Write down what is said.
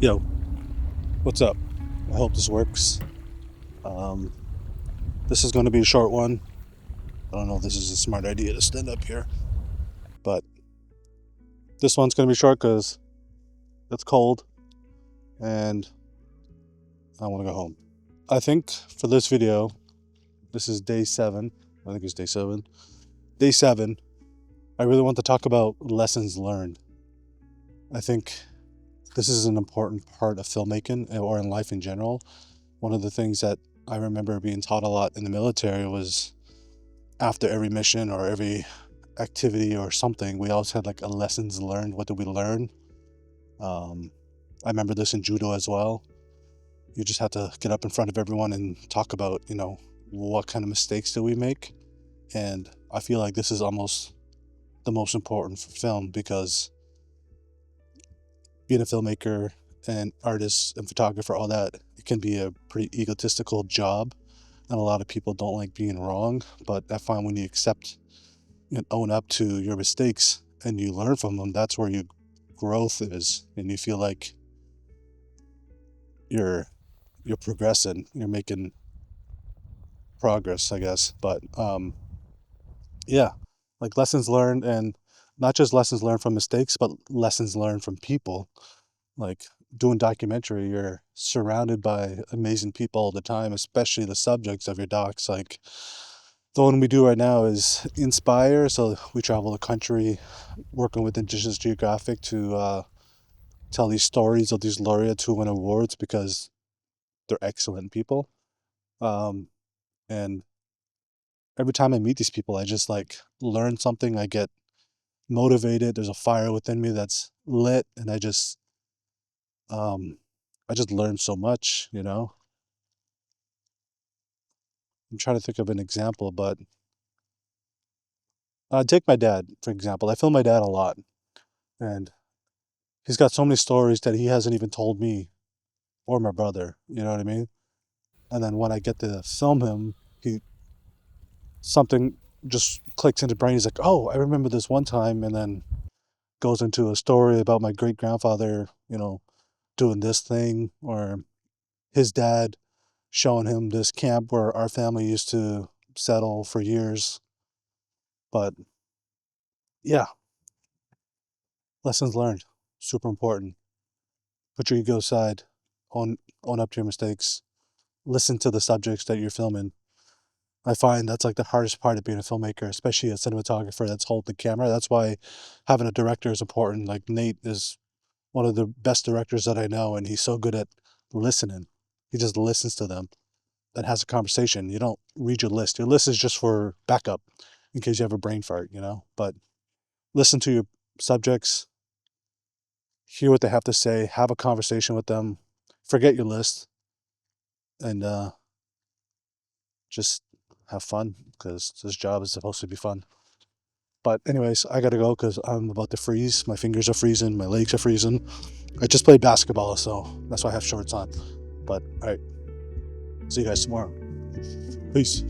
Yo, what's up? I hope this works. Um, this is going to be a short one. I don't know if this is a smart idea to stand up here, but this one's going to be short because it's cold and I want to go home. I think for this video, this is day 7. I think it's day 7. Day 7, I really want to talk about lessons learned. I think this is an important part of filmmaking or in life in general. One of the things that I remember being taught a lot in the military was after every mission or every activity or something, we always had like a lessons learned. What did we learn? I remember this in judo as well. You just have to get up in front of everyone and talk about, what kind of mistakes did we make? And I feel like this is almost the most important for film because being a filmmaker and artist and photographer, all that, it can be a pretty egotistical job. And a lot of people don't like being wrong. But I find when you accept and own up to your mistakes and you learn from them, that's where your growth is, and you feel like you're progressing, you're making progress, I guess. But yeah, like lessons learned, and not just lessons learned from mistakes, but lessons learned from people. Like doing documentary, you're surrounded by amazing people all the time, especially the subjects of your docs. Like the one we do right now is Inspire. So we travel the country working with Indigenous Geographic to tell these stories of these laureates who win awards because they're excellent people. Um, and every time I meet these people, I just like learn something. I get motivated. There's a fire within me that's lit, and um, I just learn so much. I'm trying to think of an example, but take my dad, for example. I film my dad a lot, and he's got so many stories that he hasn't even told me or my brother. You know what I mean? And then when I get to film him, he something just clicks into his brain. He's like, "Oh, I remember this one time," and then goes into a story about my great grandfather, doing this thing, or his dad showing him this camp where our family used to settle for years. But yeah, lessons learned, super important. Put your ego aside, own own up to your mistakes, listen to the subjects that you're filming. I find that's like the hardest part of being a filmmaker, especially a cinematographer that's holding the camera. That's why having a director is important. Like Nate is one of the best directors that I know, and he's so good at listening. He just listens to them and has a conversation. You don't read your list. Your list is just for backup in case you have a brain fart. But listen to your subjects, hear what they have to say, have a conversation with them, forget your list, and just have fun because this job is supposed to be fun. But anyways, I gotta go because I'm about to freeze. My fingers are freezing, my legs are freezing. I just played basketball, so that's why I have shorts on. But all right, see you guys tomorrow. Peace.